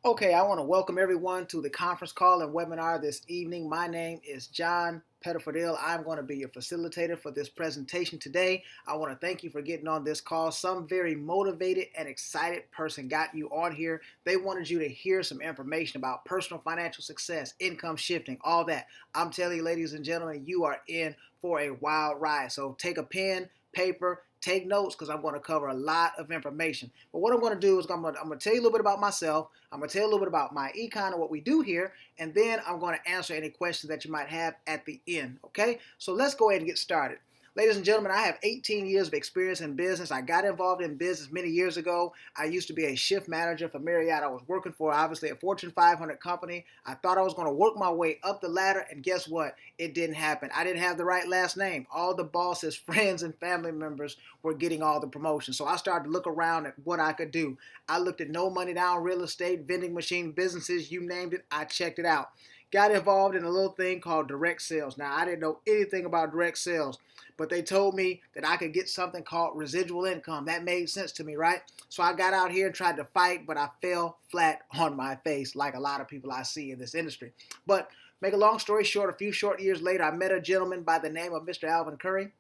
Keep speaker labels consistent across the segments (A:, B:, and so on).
A: Okay, I want to welcome everyone to the conference call and webinar this evening. My name is John Pettifordale. I'm going to be your facilitator for this presentation today. I want to thank you for getting on this call. Some very motivated and excited person got you on here. They wanted you to hear some information about personal financial success, income shifting, all that. I'm telling you, ladies and gentlemen, you are in for a wild ride. So take a pen, paper, take notes because I'm going to cover a lot of information. But what I'm going to do is I'm going to tell you a little bit about myself. I'm going to tell you a little bit about my econ and what we do here, and then I'm going to answer any questions that you might have at the end. Okay, so let's go ahead and get started. Ladies and gentlemen, I have 18 years of experience in business. I got involved in business many years ago. I used to be a shift manager for Marriott. I was working for, obviously, a Fortune 500 company. I thought I was going to work my way up the ladder, and guess what? It didn't happen. I didn't have the right last name. All the bosses, friends, and family members were getting all the promotions. So I started to look around at what I could do. I looked at no money down real estate, vending machine businesses, you named it. I checked it out. Got involved in a little thing called direct sales. Now, I didn't know anything about direct sales, but they told me that I could get something called residual income. That made sense to me, right? So I got out here and tried to fight, but I fell flat on my face like a lot of people I see in this industry. But make a long story short, a few short years later, I met a gentleman by the name of Mr. Alvin Curry.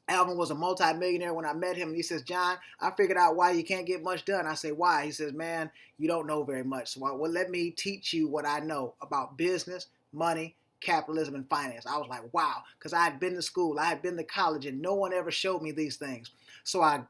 A: Alvin was a multi-millionaire when I met him. And he says, John, I figured out why you can't get much done. I say, why? He says, man, you don't know very much. So well, let me teach you what I know about business, money, capitalism, and finance. I was like, wow, because I had been to school, I had been to college, and no one ever showed me these things. So I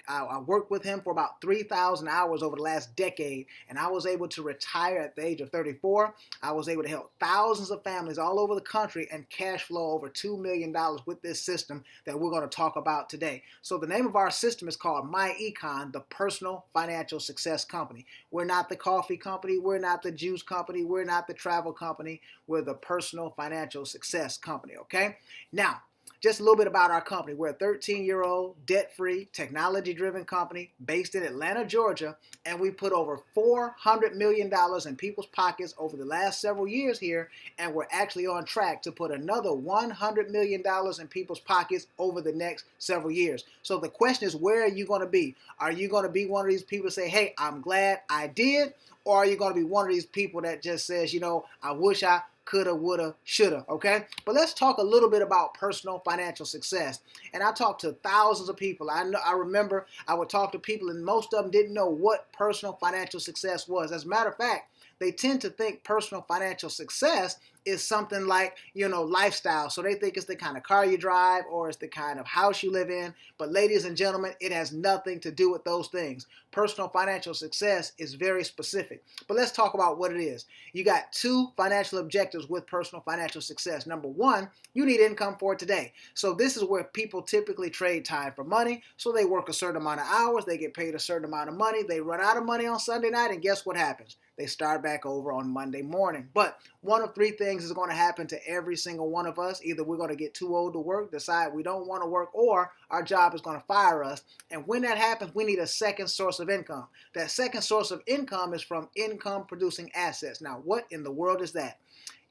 A: worked with him for about 3,000 hours over the last decade, and I was able to retire at the age of 34. I was able to help thousands of families all over the country and cash flow over $2 million with this system that we're going to talk about today. So the name of our system is called MyEcon, the Personal Financial Success Company. We're not the coffee company. We're not the juice company. We're not the travel company. We're the Personal Financial Success Company, okay? Now, just a little bit about our company. We're a 13-year-old, debt-free, technology-driven company based in Atlanta, Georgia, and we put over $400 million in people's pockets over the last several years here, and we're actually on track to put another $100 million in people's pockets over the next several years. So the question is, where are you going to be? Are you going to be one of these people that say, hey, I'm glad I did, or are you going to be one of these people that just says, you know, I wish I coulda, woulda, shoulda, okay? But let's talk a little bit about personal financial success. And I talked to thousands of people. I remember I would talk to people, and most of them didn't know what personal financial success was. As a matter of fact, they tend to think personal financial success is something like, you know, lifestyle. So they think it's the kind of car you drive or it's the kind of house you live in. But ladies and gentlemen, it has nothing to do with those things. Personal financial success is very specific. But let's talk about what it is. You got two financial objectives with personal financial success. Number one, you need income for today. So this is where people typically trade time for money. So they work a certain amount of hours, they get paid a certain amount of money, they run out of money on Sunday night, and guess what happens? They start back over on Monday morning. But one of three things is going to happen to every single one of us. Either we're going to get too old to work, decide we don't want to work, or our job is going to fire us. And when that happens, we need a second source of income. That second source of income is from income producing assets. Now, what in the world is that?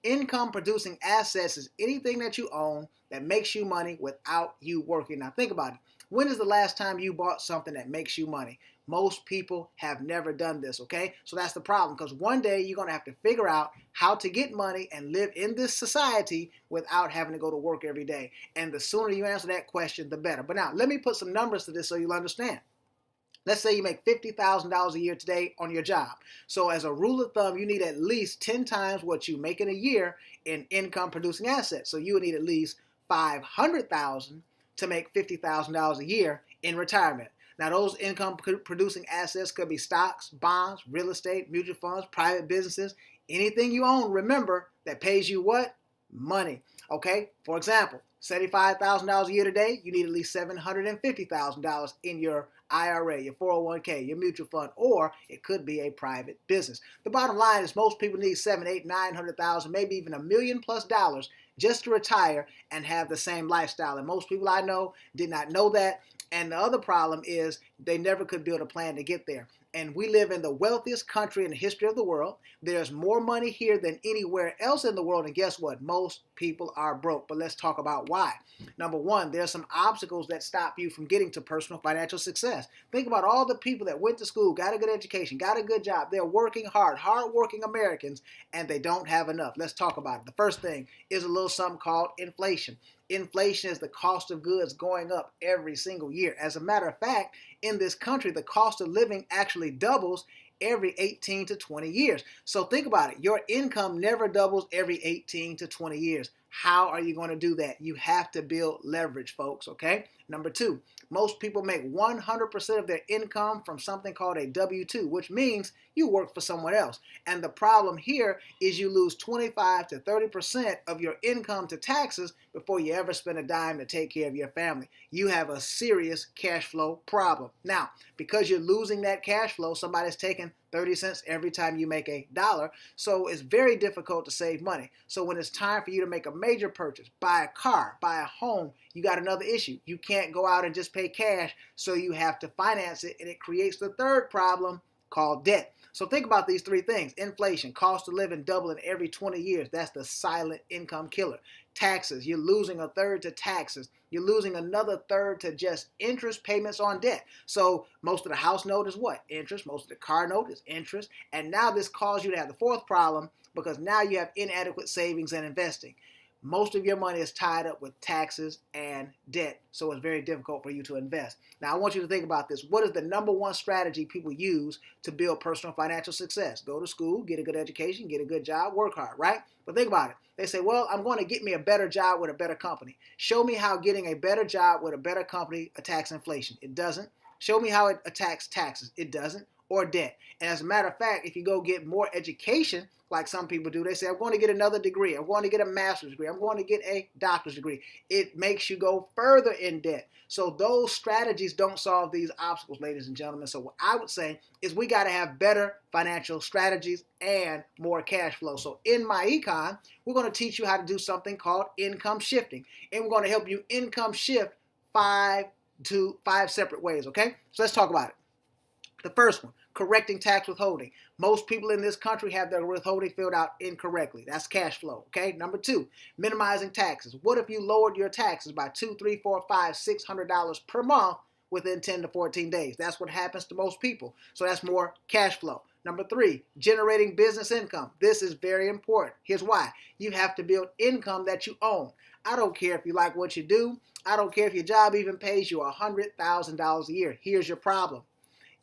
A: Income producing assets is anything that you own that makes you money without you working. Now, think about it. When is the last time you bought something that makes you money? Most people have never done this, okay? So that's the problem, because one day you're going to have to figure out how to get money and live in this society without having to go to work every day. And the sooner you answer that question, the better. But now, let me put some numbers to this so you'll understand. Let's say you make $50,000 a year today on your job. So as a rule of thumb, you need at least 10 times what you make in a year in income producing assets. So you would need at least $500,000 to make $50,000 a year in retirement. Now, those income producing assets could be stocks, bonds, real estate, mutual funds, private businesses, anything you own, remember, that pays you what? Money. Okay? For example, $75,000 a year today, you need at least $750,000 in your IRA, your 401k, your mutual fund, or it could be a private business. The bottom line is most people need $700,000, $800,000, $900,000, maybe even $1 million+ just to retire and have the same lifestyle. And most people I know did not know that. And the other problem is they never could build a plan to get there. And we live in the wealthiest country in the history of the world. There's more money here than anywhere else in the world. And guess what? Most people are broke. But let's talk about why. Number one, there's some obstacles that stop you from getting to personal financial success. Think about all the people that went to school, got a good education, got a good job. They're working hard, hardworking Americans, and they don't have enough. Let's talk about it. The first thing is a little something called inflation. Inflation is the cost of goods going up every single year. As a matter of fact, in this country, the cost of living actually doubles every 18 to 20 years. So think about it. Your income never doubles every 18 to 20 years. How are you going to do that? You have to build leverage, folks, okay? Number two, most people make 100% of their income from something called a W-2, which means you work for someone else. And the problem here is you lose 25 to 30% of your income to taxes before you ever spend a dime to take care of your family. You have a serious cash flow problem. Now, because you're losing that cash flow, somebody's taking 30 cents every time you make a dollar. So it's very difficult to save money. So when it's time for you to make a major purchase, buy a car, buy a home, you got another issue. You can't go out and just pay cash, so you have to finance it, and it creates the third problem called debt. So think about these three things. Inflation, cost of living doubling every 20 years. That's the silent income killer. Taxes, you're losing a third to taxes. You're losing another third to just interest payments on debt. So most of the house note is what? Interest. Most of the car note is interest. And now this caused you to have the fourth problem, because now you have inadequate savings and investing. Most of your money is tied up with taxes and debt, so it's very difficult for you to invest. Now, I want you to think about this. What is the number one strategy people use to build personal financial success? Go to school, get a good education, get a good job, work hard, right? But think about it. They say, well, I'm going to get me a better job with a better company. Show me how getting a better job with a better company attacks inflation. It doesn't. Show me how it attacks taxes. It doesn't. Or debt. And as a matter of fact, if you go get more education, like some people do, they say, I'm going to get another degree. I'm going to get a master's degree. I'm going to get a doctor's degree. It makes you go further in debt. So those strategies don't solve these obstacles, ladies and gentlemen. So what I would say is we got to have better financial strategies and more cash flow. So in my econ, we're going to teach you how to do something called income shifting. And we're going to help you income shift five separate ways, okay? So let's talk about it. The first one, correcting tax withholding. Most people in this country have their withholding filled out incorrectly. That's cash flow, okay? Number two, minimizing taxes. What if you lowered your taxes by $200, $300, $400, $500, $600 per month within 10 to 14 days? That's what happens to most people. So that's more cash flow. Number three, generating business income. This is very important. Here's why. You have to build income that you own. I don't care if you like what you do. I don't care if your job even pays you $100,000 a year. Here's your problem.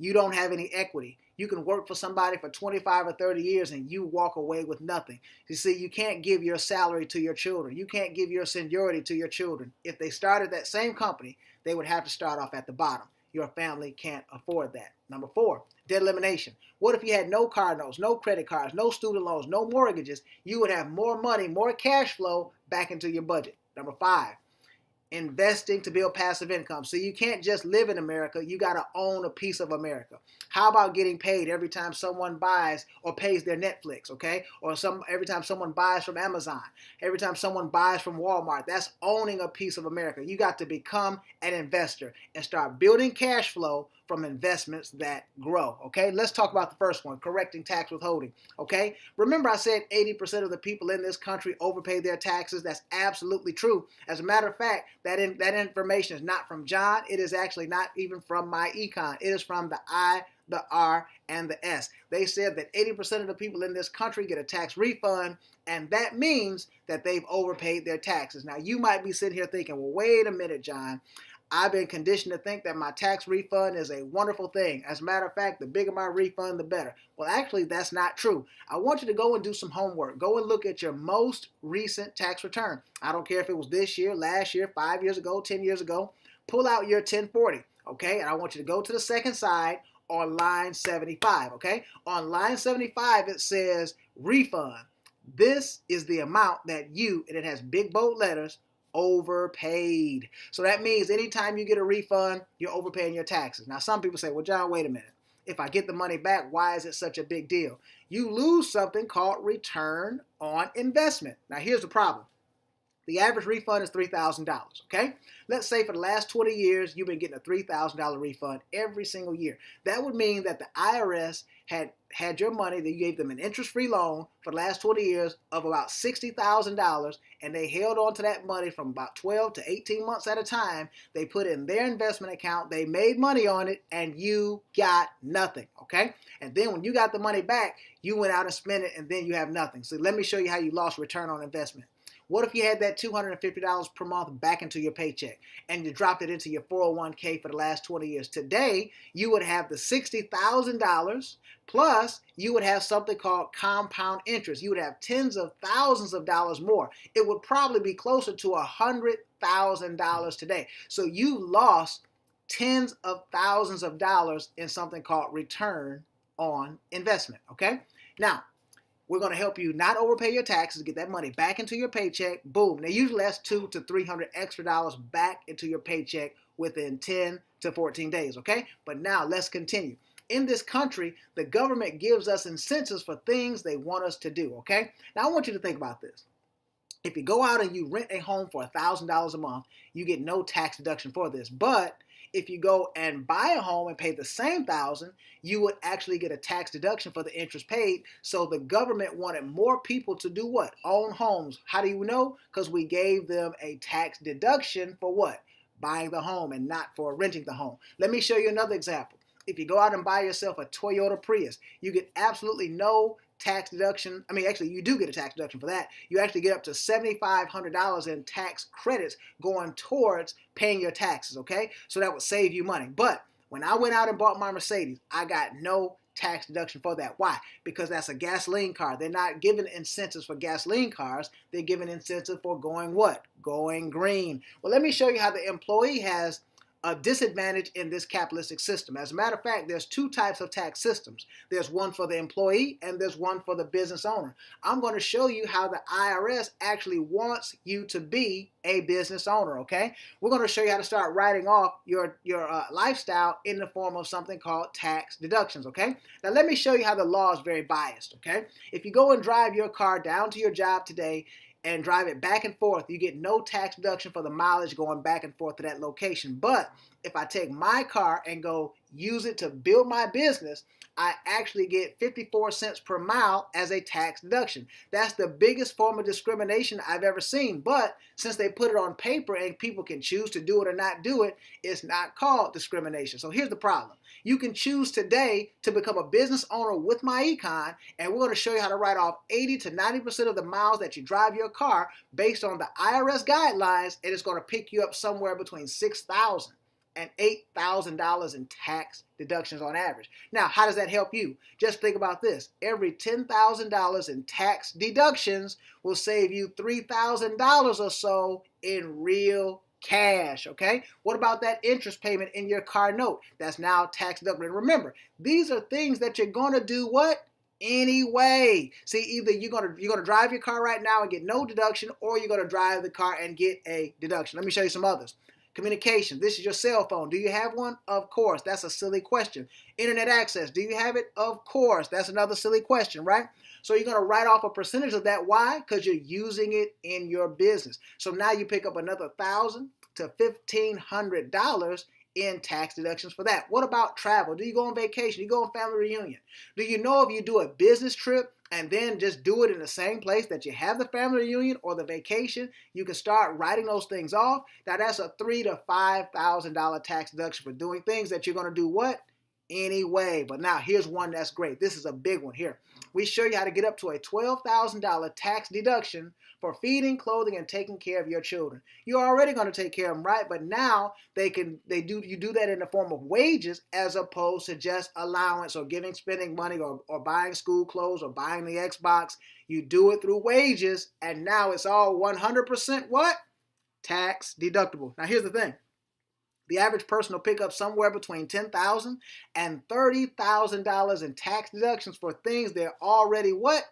A: You don't have any equity. You can work for somebody for 25 or 30 years and you walk away with nothing. You see, you can't give your salary to your children. You can't give your seniority to your children. If they started that same company, they would have to start off at the bottom. Your family can't afford that. Number four, debt elimination. What if you had no car notes, no credit cards, no student loans, no mortgages? You would have more money, more cash flow back into your budget. Number five, investing to build passive income. So you can't just live in America, you got to own a piece of America. How about getting paid every time someone buys or pays their Netflix, okay? Or every time someone buys from Amazon, every time someone buys from Walmart. That's owning a piece of America. You got to become an investor and start building cash flow from investments that grow, okay? Let's talk about the first one, correcting tax withholding, okay? Remember I said 80% of the people in this country overpay their taxes? That's absolutely true. As a matter of fact, that information is not from John. It is actually not even from my econ. It is from the I, the R, and the S. They said that 80% of the people in this country get a tax refund, and that means that they've overpaid their taxes. Now, you might be sitting here thinking, well, wait a minute, John. I've been conditioned to think that my tax refund is a wonderful thing. As a matter of fact, the bigger my refund, the better. Well, actually, that's not true. I want you to go and do some homework. Go and look at your most recent tax return. I don't care if it was this year, last year, 5 years ago, 10 years ago. Pull out your 1040, okay? And I want you to go to the second side on line 75, okay? On line 75, it says refund. This is the amount that you, and it has big bold letters, overpaid. So that means anytime you get a refund, you're overpaying your taxes. Now, some people say, well, John, wait a minute. If I get the money back, why is it such a big deal? You lose something called return on investment. Now, here's the problem. The average refund is $3,000, okay? Let's say for the last 20 years, you've been getting a $3,000 refund every single year. That would mean that the IRS had your money, that you gave them an interest-free loan for the last 20 years of about $60,000, and they held on to that money from about 12 to 18 months at a time. They put in their investment account, they made money on it, and you got nothing, okay? And then when you got the money back, you went out and spent it, and then you have nothing. So let me show you how you lost return on investment. What if you had that $250 per month back into your paycheck and you dropped it into your 401k for the last 20 years? Today, you would have the $60,000 plus you would have something called compound interest. You would have tens of thousands of dollars more. It would probably be closer to $100,000 today. So you lost tens of thousands of dollars in something called return on investment, okay? Now, we're going to help you not overpay your taxes, get that money back into your paycheck. Boom. Now, usually that's $200 to $300 extra dollars back into your paycheck within 10 to 14 days, okay? But now let's continue. In this country, the government gives us incentives for things they want us to do, okay? Now, I want you to think about this. If you go out and you rent a home for $1,000 a month, you get no tax deduction for this. But if you go and buy a home and pay the same $1,000, you would actually get a tax deduction for the interest paid. So the government wanted more people to do what? Own homes. How do you know? Because we gave them a tax deduction for what? Buying the home and not for renting the home. Let me show you another example. If you go out and buy yourself a Toyota Prius, you get absolutely no tax deduction. I mean, actually, you do get a tax deduction for that. You actually get up to $7,500 in tax credits going towards paying your taxes, okay? So that would save you money. But when I went out and bought my Mercedes, I got no tax deduction for that. Why? Because that's a gasoline car. They're not giving incentives for gasoline cars. They're giving incentives for going what? Going green. Well, let me show you how the employee has a disadvantage in this capitalistic system. As a matter of fact, there's two types of tax systems. There's one for the employee and there's one for the business owner. I'm going to show you how the IRS actually wants you to be a business owner, okay? We're going to show you how to start writing off your lifestyle in the form of something called tax deductions, okay? Now, let me show you how the law is very biased, okay? If you go and drive your car down to your job today and drive it back and forth, you get no tax deduction for the mileage going back and forth to that location. But if I take my car and go use it to build my business, I actually get 54 cents per mile as a tax deduction. That's the biggest form of discrimination I've ever seen. But since they put it on paper and people can choose to do it or not do it, it's not called discrimination. So here's the problem. You can choose today to become a business owner with MyEcon, and we're going to show you how to write off 80 to 90% of the miles that you drive your car based on the IRS guidelines, and it's going to pick you up somewhere between $6,000 and $8,000 in tax deductions on average. Now, how does that help you? Just think about this. Every $10,000 in tax deductions will save you $3,000 or so in real cash, okay? What about that interest payment in your car note? That's now tax deductible. And remember, these are things that you're going to do what? Anyway. See, either you're gonna drive your car right now and get no deduction, or you're gonna drive the car and get a deduction. Let me show you some others. Communication. This is your cell phone. Do you have one? Of course. That's a silly question. Internet access. Do you have it? Of course. That's another silly question, right? So you're going to write off a percentage of that. Why? Because you're using it in your business. So now you pick up another $1,000 to $1,500 in tax deductions for that. What about travel? Do you go on vacation? Do you go on family reunion? Do you know if you do a business trip and then just do it in the same place that you have the family reunion or the vacation, you can start writing those things off? Now that's a $3,000 to $5,000 tax deduction for doing things that you're going to do what? Anyway. But now here's one that's great. This is a big one here. We show you how to get up to a $12,000 tax deduction for feeding, clothing, and taking care of your children. You're already going to take care of them, right? But now you do that in the form of wages as opposed to just allowance or spending money or buying school clothes or buying the Xbox. You do it through wages, and now it's all 100% what? Tax deductible. Now here's the thing. The average person will pick up somewhere between $10,000 and $30,000 in tax deductions for things they're already what?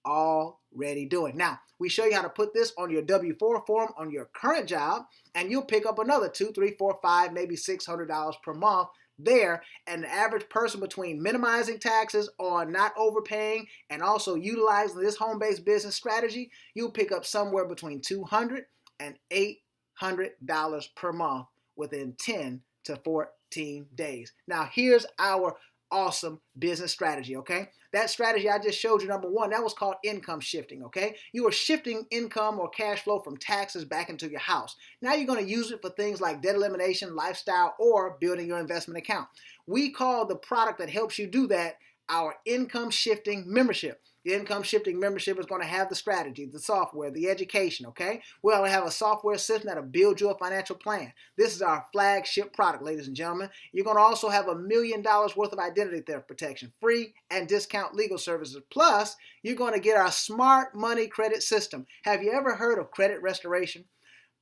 A: Already doing. Now, we show you how to put this on your W-4 form on your current job, and you'll pick up another $200, $300, $400, $500, maybe $600 per month there. And the average person, between minimizing taxes on not overpaying and also utilizing this home-based business strategy, you'll pick up somewhere between $200 $800 per month within 10 to 14 days. Now, here's our awesome business strategy, okay? That strategy I just showed you, number one, that was called income shifting, okay? You are shifting income or cash flow from taxes back into your house. Now you're going to use it for things like debt elimination, lifestyle, or building your investment account. We call the product that helps you do that our income shifting membership. The income shifting membership is going to have the strategy, the software, the education, okay? We'll have a software system that'll build you a financial plan. This is our flagship product, ladies and gentlemen. You're going to also have $1 million worth of identity theft protection, free and discount legal services. Plus, you're going to get our smart money credit system. Have you ever heard of credit restoration?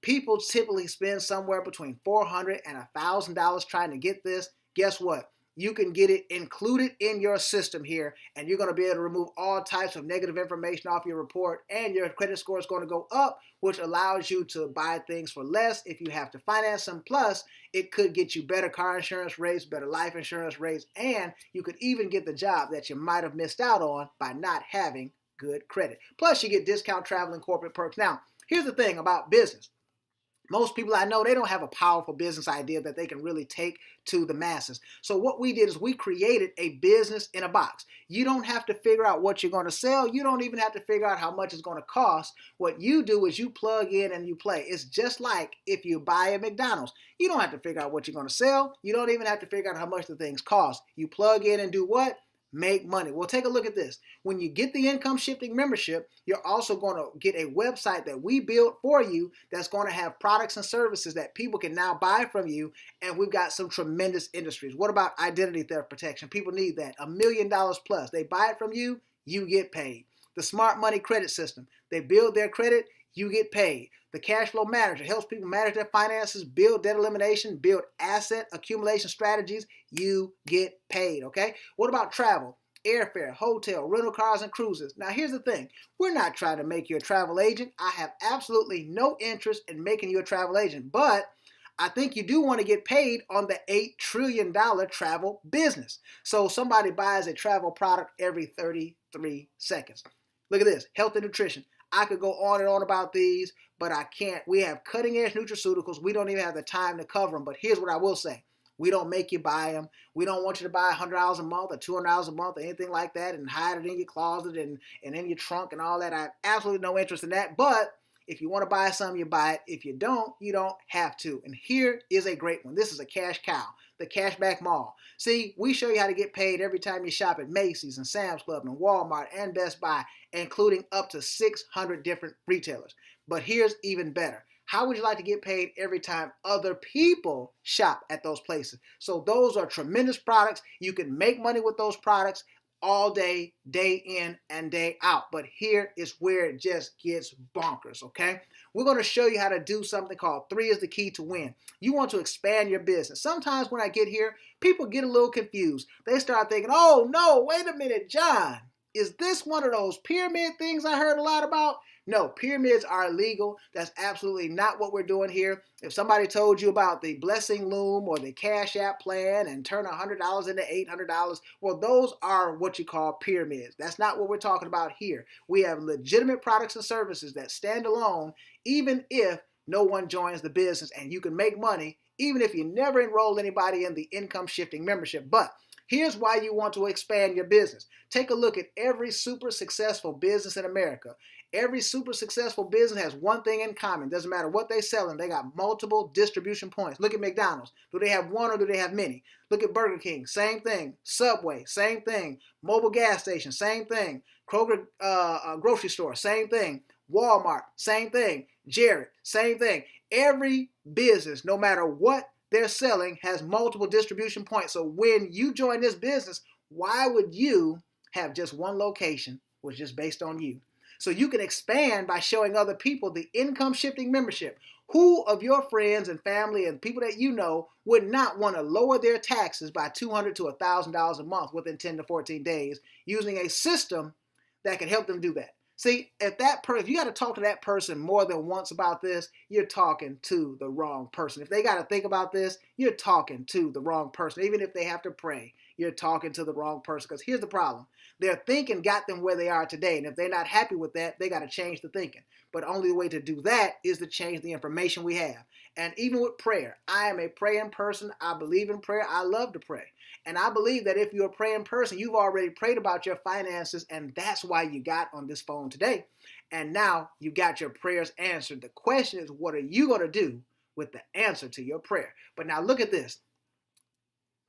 A: People typically spend somewhere between $400 and $1,000 trying to get this. Guess what? You can get it included in your system here, and you're going to be able to remove all types of negative information off your report, and your credit score is going to go up, which allows you to buy things for less if you have to finance them. Plus, it could get you better car insurance rates, better life insurance rates, and you could even get the job that you might have missed out on by not having good credit. Plus, you get discount travel and corporate perks. Now, here's the thing about business. Most people I know, they don't have a powerful business idea that they can really take to the masses. So what we did is we created a business in a box. You don't have to figure out what you're going to sell. You don't even have to figure out how much it's going to cost. What you do is you plug in and you play. It's just like if you buy a McDonald's. You don't have to figure out what you're going to sell. You don't even have to figure out how much the things cost. You plug in and do what? Make money. Well, take a look at this. When you get the income shifting membership, you're also going to get a website that we built for you that's going to have products and services that people can now buy from you. And we've got some tremendous industries. What about identity theft protection? People need that. $1 million plus. They buy it from you, you get paid. The smart money credit system. They build their credit, you get paid. The cash flow manager helps people manage their finances, build debt elimination, build asset accumulation strategies. You get paid, okay? What about travel? Airfare, hotel, rental cars, and cruises. Now, here's the thing. We're not trying to make you a travel agent. I have absolutely no interest in making you a travel agent, but I think you do want to get paid on the $8 trillion travel business. So somebody buys a travel product every 33 seconds. Look at this, health and nutrition. I could go on and on about these, but I can't. We have cutting edge nutraceuticals. We don't even have the time to cover them. But here's what I will say. We don't make you buy them. We don't want you to buy $100 a month or $200 a month or anything like that and hide it in your closet and in your trunk and all that. I have absolutely no interest in that. But if you want to buy something, you buy it. If you don't have to. And here is a great one. This is a cash cow, the Cashback Mall. See, we show you how to get paid every time you shop at Macy's and Sam's Club and Walmart and Best Buy, including up to 600 different retailers. But here's even better. How would you like to get paid every time other people shop at those places? So those are tremendous products. You can make money with those products all day, day in and day out. But here is where it just gets bonkers, okay? We're going to show you how to do something called 3 is the key to win. You want to expand your business. Sometimes when I get here, people get a little confused. They start thinking, oh no, wait a minute, John, is this one of those pyramid things I heard a lot about? No, pyramids are illegal. That's absolutely not what we're doing here. If somebody told you about the Blessing Loom or the Cash App plan and turn $100 into $800, well, those are what you call pyramids. That's not what we're talking about here. We have legitimate products and services that stand alone, even if no one joins the business, and you can make money even if you never enroll anybody in the income shifting membership. But here's why you want to expand your business. Take a look at every super successful business in America. Every super successful business has one thing in common. Doesn't matter what they're selling. They got multiple distribution points. Look at McDonald's. Do they have one or do they have many? Look at Burger King. Same thing. Subway. Same thing. Mobile gas station. Same thing. Kroger grocery store. Same thing. Walmart. Same thing. Jared. Same thing. Every business, no matter what they're selling, has multiple distribution points. So when you join this business, why would you have just one location, which is based on you? So you can expand by showing other people the income shifting membership. Who of your friends and family and people that you know would not want to lower their taxes by $200 to $1,000 a month within 10 to 14 days using a system that can help them do that? See, if you got to talk to that person more than once about this, you're talking to the wrong person. If they got to think about this, you're talking to the wrong person, even if they have to pray. you're talking to the wrong person. Because here's the problem. Their thinking got them where they are today. And if they're not happy with that, they got to change the thinking. But only the way to do that is to change the information we have. And even with prayer, I am a praying person. I believe in prayer. I love to pray. And I believe that if you're a praying person, you've already prayed about your finances, and that's why you got on this phone today. And now you got your prayers answered. The question is, what are you going to do with the answer to your prayer? But now look at this.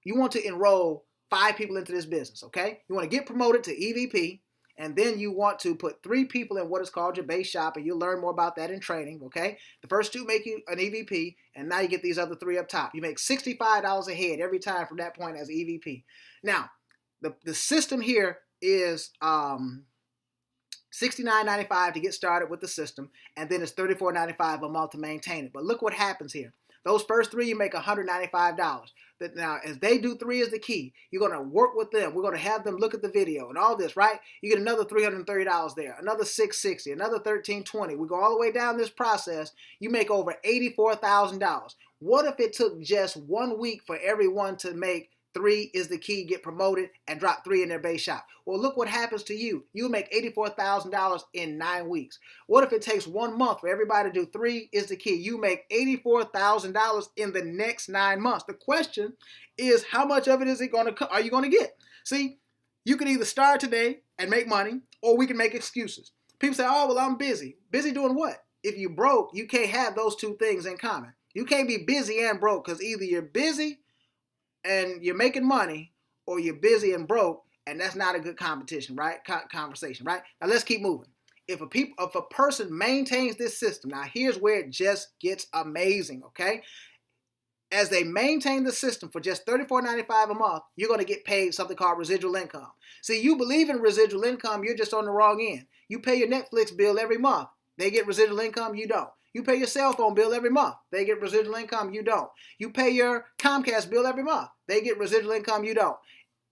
A: You want to enroll 5 people into this business, okay? You want to get promoted to EVP, and then you want to put 3 people in what is called your base shop, and you'll learn more about that in training, okay? The first 2 make you an EVP, and now you get these other 3 up top. You make $65 a head every time from that point as EVP. Now, the system here is $69.95 to get started with the system, and then it's $34.95 a month to maintain it. But look what happens here. Those first 3, you make $195. Now, as they do 3 is the key. You're going to work with them. We're going to have them look at the video and all this, right? You get another $330 there, another $660, another $1,320. We go all the way down this process. You make over $84,000. What if it took just 1 week for everyone to make 3 is the key, get promoted, and drop 3 in their base shop? Well, look what happens to you. You make $84,000 in 9 weeks. What if it takes 1 month for everybody to do 3 is the key? You make $84,000 in the next 9 months. The question is, how much of it is it going to are you going to get? See, you can either start today and make money, or we can make excuses. People say, oh, well, I'm busy. Busy doing what? If you broke, you can't have those 2 things in common. You can't be busy and broke, because either you're busy and you're making money, or you're busy and broke, and that's not a good competition, right? Conversation, right? Now let's keep moving. If a person maintains this system, now here's where it just gets amazing, okay? As they maintain the system for just $34.95 a month, you're going to get paid something called residual income. See, you believe in residual income, you're just on the wrong end. You pay your Netflix bill every month. They get residual income, you don't. You pay your cell phone bill every month. They get residual income, you don't. You pay your Comcast bill every month. They get residual income, you don't.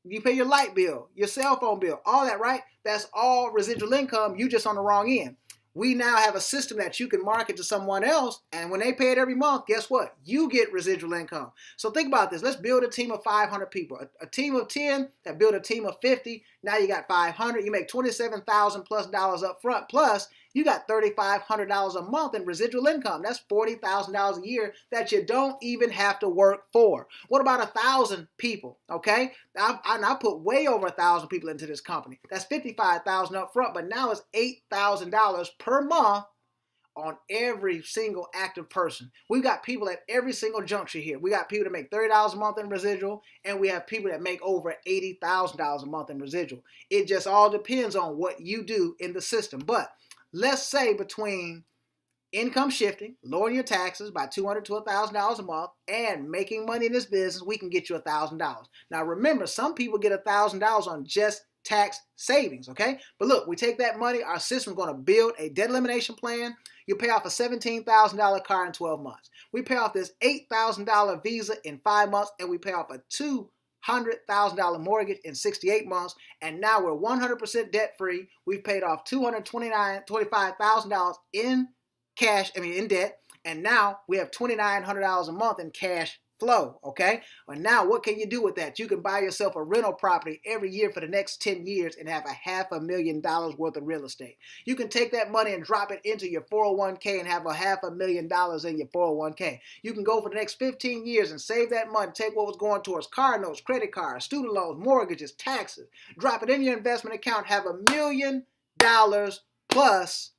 A: You pay your light bill, your cell phone bill, all that, right? That's all residual income. You just on the wrong end. We now have a system that you can market to someone else, and when they pay it every month, guess what? You get residual income. So think about this. Let's build a team of 500 people. A team of 10 that build a team of 50. Now you got 500. You make $27,000 plus up front. Plus, you got $3,500 a month in residual income. That's $40,000 a year that you don't even have to work for. What about 1,000 people? Okay, I put way over 1,000 people into this company. That's $55,000 up front, but now it's $8,000 per month on every single active person. We've got people at every single juncture here. We got people that make $30 a month in residual, and we have people that make over $80,000 a month in residual. It just all depends on what you do in the system. But let's say between income shifting, lowering your taxes by $200 to $1,000 a month, and making money in this business, we can get you $1,000. Now remember, some people get $1,000 on just tax savings, okay? But look, we take that money, our system is going to build a debt elimination plan. You pay off a $17,000 car in 12 months. We pay off this $8,000 visa in 5 months, and we pay off a $200,000 mortgage in 68 months, and now we're 100% debt free. We've paid off $25,000 in cash, in debt, and now we have $2,900 a month in cash flow, okay? Well, now what can you do with that? You can buy yourself a rental property every year for the next 10 years and have $500,000 worth of real estate. You can take that money and drop it into your 401k and have $500,000 in your 401k. You can go for the next 15 years and save that money, take what was going towards car notes, credit cards, student loans, mortgages, taxes, drop it in your investment account, have $1 million plus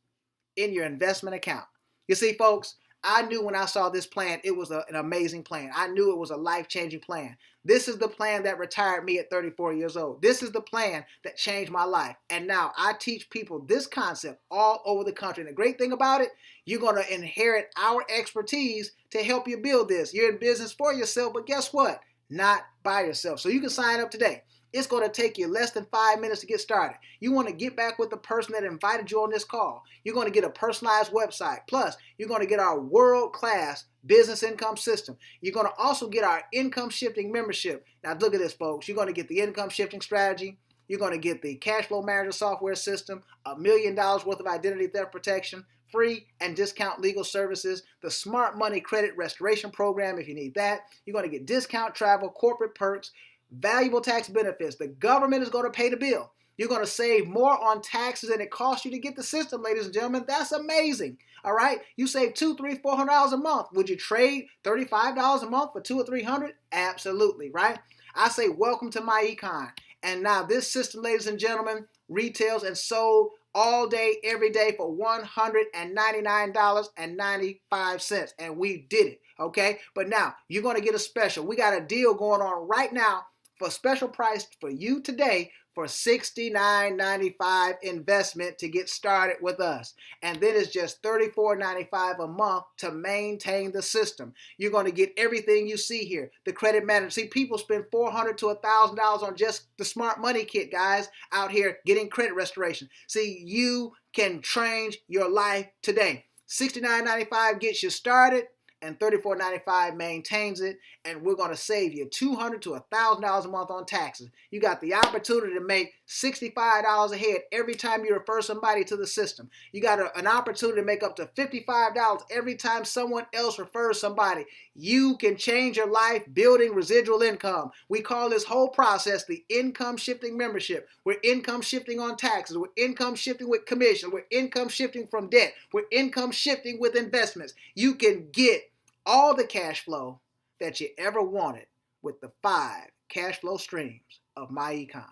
A: in your investment account. You see, folks, I knew when I saw this plan, it was an amazing plan. I knew it was a life-changing plan. This is the plan that retired me at 34 years old. This is the plan that changed my life. And now I teach people this concept all over the country. And the great thing about it, you're going to inherit our expertise to help you build this. You're in business for yourself, but guess what? Not by yourself. So you can sign up today. It's going to take you less than 5 minutes to get started. You want to get back with the person that invited you on this call. You're going to get a personalized website. Plus, you're going to get our world-class business income system. You're going to also get our income shifting membership. Now, look at this, folks. You're going to get the income shifting strategy. You're going to get the cash flow manager software system, $1 million worth of identity theft protection, free and discount legal services, the smart money credit restoration program if you need that. You're going to get discount travel, corporate perks, valuable tax benefits. The government is going to pay the bill. You're going to save more on taxes than it costs you to get the system, ladies and gentlemen. That's amazing. All right. You save $200, $300, $400 a month. Would you trade $35 a month for $200 or $300? Absolutely, right? I say welcome to MyEcon. And now this system, ladies and gentlemen, retails and sold all day, every day for $199.95. And we did it, okay? But now you're going to get a special. We got a deal going on right now for a special price for you today for $69.95 investment to get started with us. And then it's just $34.95 a month to maintain the system. You're going to get everything you see here. The credit manager. See, people spend $400 to $1,000 on just the Smart Money Kit, guys, out here getting credit restoration. See, you can change your life today. $69.95 gets you started, and $34.95 maintains it, and we're going to save you $200 to $1,000 a month on taxes. You got the opportunity to make $65 a head every time you refer somebody to the system. You got an opportunity to make up to $55 every time someone else refers somebody. You can change your life building residual income. We call this whole process the income shifting membership. We're income shifting on taxes. We're income shifting with commission. We're income shifting from debt. We're income shifting with investments. You can get all the cash flow that you ever wanted with the 5 cash flow streams of MyEcon.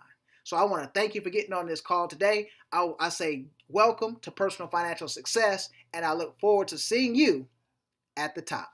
A: So I want to thank you for getting on this call today. I say welcome to Personal Financial Success, and I look forward to seeing you at the top.